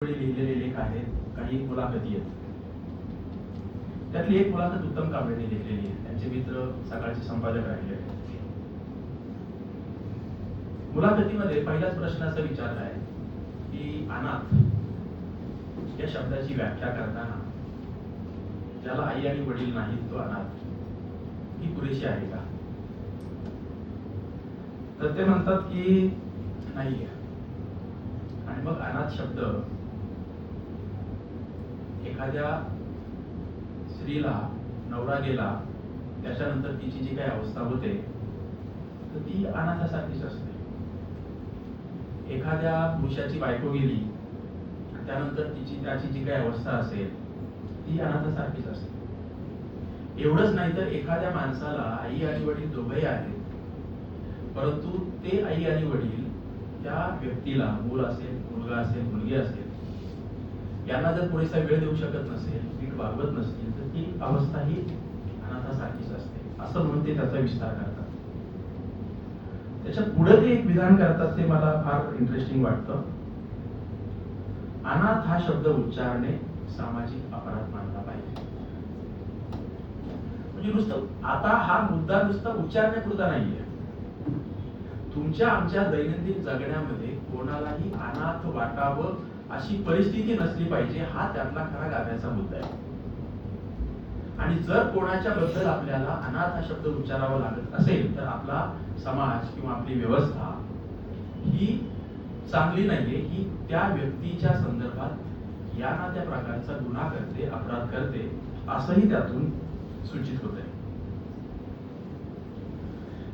लिहिलेले लेख आहेत, काही मुलाखती आहेत. त्यातली एक मुलाखत उत्तम कांबळेने लिहिलेली आहे. त्यांचे मित्र सकाळचे संपादक राहिले. मुलाखतीमध्ये पहिलाच प्रश्न असा विचारला आहे की अनाथ या शब्दाची व्याख्या करताना ज्याला आई आणि वडील नाहीत तो अनाथ, ही पुरेशी आहे का? तर ते म्हणतात की नाही. आणि मग अनाथ शब्द एखाद्या स्त्रीला नवरा गेला त्याच्यानंतर तिची जी काही अवस्था होते तर ती अनाथासारखीच असते. एखाद्या पुरुषाची बायको गेली त्यानंतर त्याची जी काही अवस्था असेल ती अनाथासारखीच असते. एवढंच नाही तर एखाद्या माणसाला आई आणि वडील दोघंही आहेत, परंतु ते आई आणि वडील त्या व्यक्तीला, मूल असेल, मुलगा असेल, मुलगी असेल, यांना जर पुरेसा वेळ देऊ शकत नसेल, नीट वागवत नसतील तर ती अवस्था ही अनाथासारखीच असते, असं म्हणून ते त्याचा विस्तार करतात. त्याच्या पुढे ते एक विधान करतात, ते मला फार इंटरेस्टिंग वाटतं. अनाथ हा शब्द उच्चारणे सामाजिक अपराध मानला पाहिजे. म्हणजे नुसतं आता हा मुद्दा नुसता उच्चारण्यापुरता नाहीये. तुमच्या आमच्या दैनंदिन जगण्यामध्ये कोणालाही अनाथ वाटावं अशी परिस्थिती नसली पाहिजे, हा त्यातला खरा गाभ्याचा मुद्दा आहे. आणि जर कोणाच्या बद्दल आपल्याला अनाथ हा शब्द उच्चारावा लागत असेल तर आपला समाज किंवा आपली व्यवस्था ही चांगली नाहीये, की त्या व्यक्तीच्या संदर्भात या ना त्या प्रकारचा गुन्हा करते, अपराध करते, असंही त्यातून सूचित होत आहे.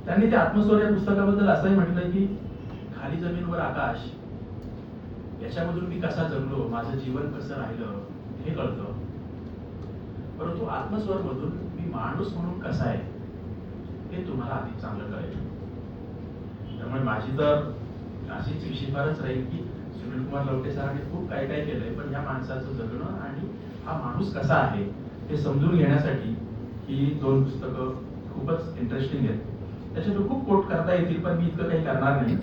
त्यांनी त्या आत्मस्वर या पुस्तकाबद्दल असंही म्हटलंय की खाली जमीनवर आकाश याच्यामधून मी कसा जगलो, माझं जीवन कसं राहिलं हे कळतं, परंतु आत्मस्वर मधून मी माणूस म्हणून कसा आहे हे तुम्हाला अधिक चांगलं कळेल. त्यामुळे माझी तर अशीच शिफारस राहील की सुनील कुमार लवटे सरांनी खूप काय काय केलंय, पण या माणसाचं जगणं आणि हा माणूस कसा आहे हे समजून घेण्यासाठी ही दोन पुस्तकं खूपच इंटरेस्टिंग आहेत. त्याच्यात खूप कोट करता येतील, पण मी इतकं काही करणार नाही.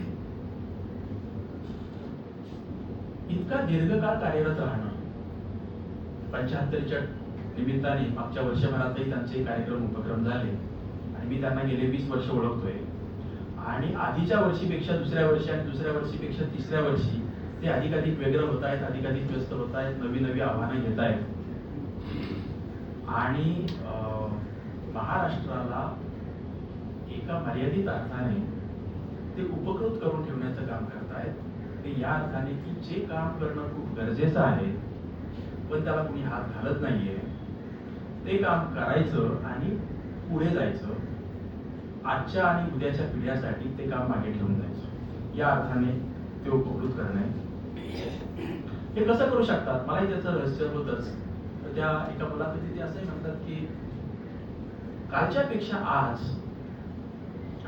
इतका दीर्घकाळ कार्यरत राहणं, 75च्या निमित्ताने मागच्या वर्षभरातही त्यांचे कार्यक्रम उपक्रम झाले आणि मी त्यांना गेले 20 वर्ष ओळखतोय. आणि आधीच्या वर्षीपेक्षा दुसऱ्या वर्षी आणि दुसऱ्या वर्षीपेक्षा तिसऱ्या वर्षी ते अधिकाधिक वेगळं होत आहेत, अधिकाधिक व्यस्त होत आहेत, नवी नवी आव्हानं घेत आहेत. आणि महाराष्ट्राला एका मर्यादित अर्थाने ते उपकृत करून ठेवण्याचं काम करतायत. ते या अर्थाने की जे काम करणं खूप गरजेचं आहे पण त्याला कुणी हात घालत नाहीये, ते काम करायचं आणि पुढे जायचं. आजच्या आणि उद्याच्या पिढ्यासाठी ते काम मागे ठेवून जायचं, या अर्थाने ते उपकृत करणे. हे कसं करू शकतात? मलाही त्याचं रहस्य होतच. तर त्या एका मुलाखतीत ते असंही म्हणतात की कालच्या पेक्षा आज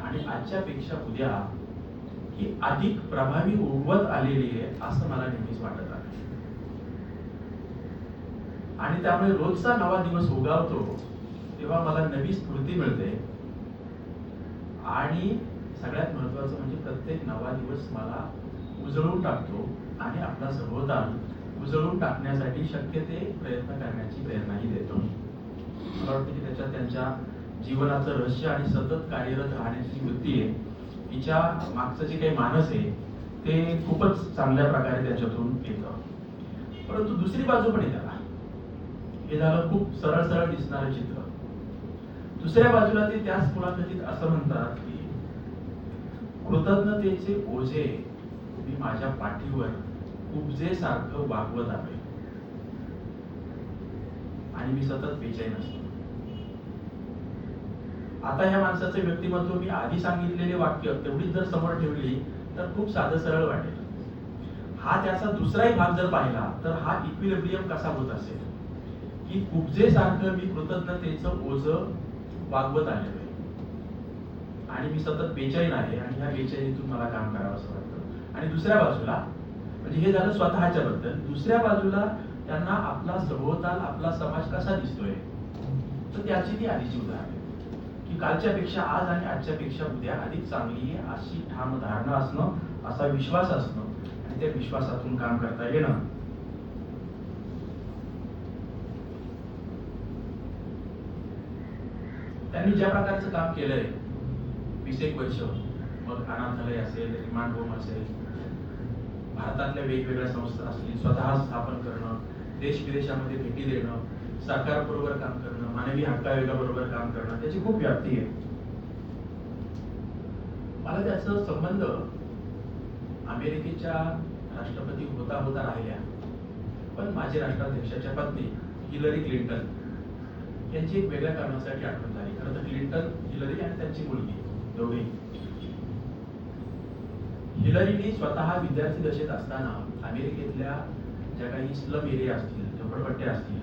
आणि आजच्या पेक्षा उद्या ही अधिक प्रभावी उगवत आलेली आहे असं मला नेहमीच वाटत आहे. आणि त्यामुळे रोजचा नवा दिवस उगावतो तेव्हा मला नवी स्फूर्ती मिळते. आणि सगळ्यात महत्वाचं म्हणजे प्रत्येक नवा दिवस मला उजळून टाकतो आणि आपला सभोवताल उजळून टाकण्यासाठी शक्य ते प्रयत्न करण्याची प्रेरणाही देतो. मला वाटतं की त्याच्यात त्यांच्या जीवनाचं रहस्य आणि सतत कार्यरत राहण्याची वृत्ती आहे, तिच्या मागचं जे काही मानस आहे ते खूपच चांगल्या प्रकारे त्याच्यातून येतं. परंतु दुसरी बाजू पण आहे त्याला. हे झालं खूप सरळ सरळ दिसणारं चित्र. दुसऱ्या बाजूला ते त्याच मुलाखतीत असं म्हणतात की कृतज्ञतेचे ओझे मी माझ्या पाठीवर उपजेसारखं वागवत आहे आणि मी सतत बेचैन असतो. आता ह्या माणसाचे व्यक्तिमत्व मी आधी सांगितलेले वाक्य तेवढीच जर समोर ठेवली तर खूप साधं सरळ वाटेल. हा त्याचा दुसराही भाग जर पाहिला तर हा इक्विलिब्रियम कसा होत असेल की उपजेसारखं मी कृतज्ञतेचं ओझं वागवत आलेलो आहे आणि मी सतत बेचैन आहे आणि ह्या बेचैनीतून मला काम करावं असं वाटतं. आणि दुसऱ्या बाजूला म्हणजे हे झालं स्वतःच्या बद्दल. दुसऱ्या बाजूला त्यांना आपला सभोवताल आपला समाज कसा दिसतोय तर त्याची ती आधीची उदाहरण की कालच्या पेक्षा आज आणि आजच्या पेक्षा उद्या अधिक चांगली आहे अशी ठाम धारणा असणं, असा विश्वास असणं आणि त्या विश्वासातून काम करता येणं, त्यांनी ज्या प्रकारचं काम केलंय 20 वर्ष, मग अनाथालय असेल, रिमांड होम असेल, भारतातल्या वेगवेगळ्या संस्था असतील, स्वतः स्थापन करणं, देश विदेशामध्ये भेटी देणं, सरकारबरोबर काम करणं, मानवी हक्कायोगाबरोबर काम करणं, त्याची खूप व्याप्ती आहे. मला त्याचा संबंध अमेरिकेच्या राष्ट्रपती होता होता राहिल्या, पण माजी राष्ट्राध्यक्षाच्या पत्नी हिलरी क्लिंटन यांची एक वेगळ्या कारणासाठी आठवण झाली. खरं तर क्लिंटन, हिलरी आणि त्यांची मुलगी दोघे. हिलरीने स्वतः विद्यार्थी दशेत असताना अमेरिकेतल्या ज्या काही स्लम एरिया असतील, झोपडपट्ट्या असतील,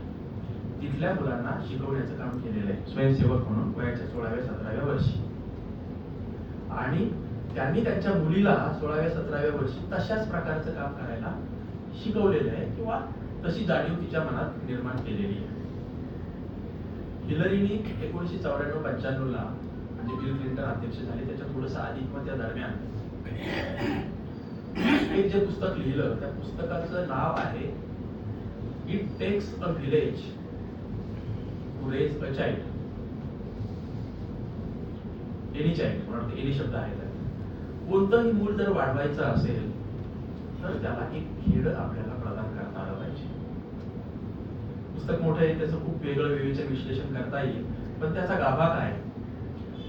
तिथल्या मुलांना शिकवण्याचं काम केलेलं आहे स्वयंसेवक म्हणून वयाच्या 16व्या-17व्या वर्षी. आणि त्यांनी त्यांच्या मुलीला 16व्या-17व्या वर्षी तशाच प्रकारचं काम करायला शिकवलेलं आहे किंवा तशी जाणीव तिच्या मनात निर्माण केलेली आहे. हिलरीनी 1994-95 ला म्हणजे बिल क्लिंटन अध्यक्ष झाले त्याच्या थोडंसं आधी किंवा त्या दरम्यान एक जे पुस्तक लिहिलं, त्या पुस्तकाचं नाव आहे it takes a village to raise a child. Any child म्हणून एनी शब्द आहे. कोणतंही मूल जर वाढवायचं असेल तर त्याला एक खेळ आपल्याला प्रदान करता आलं पाहिजे. पुस्तक मोठं आहे, त्याचं खूप वेगळं वेगळं विश्लेषण करता येईल, पण त्याचा गाभा काय,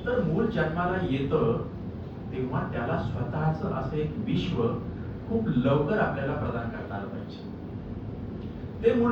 तर मूल जन्माला येतं तेव्हा त्याला स्वतःचं असं एक विश्व खूप लवकर आपल्याला प्रदान करता आलं पाहिजे. ते मूल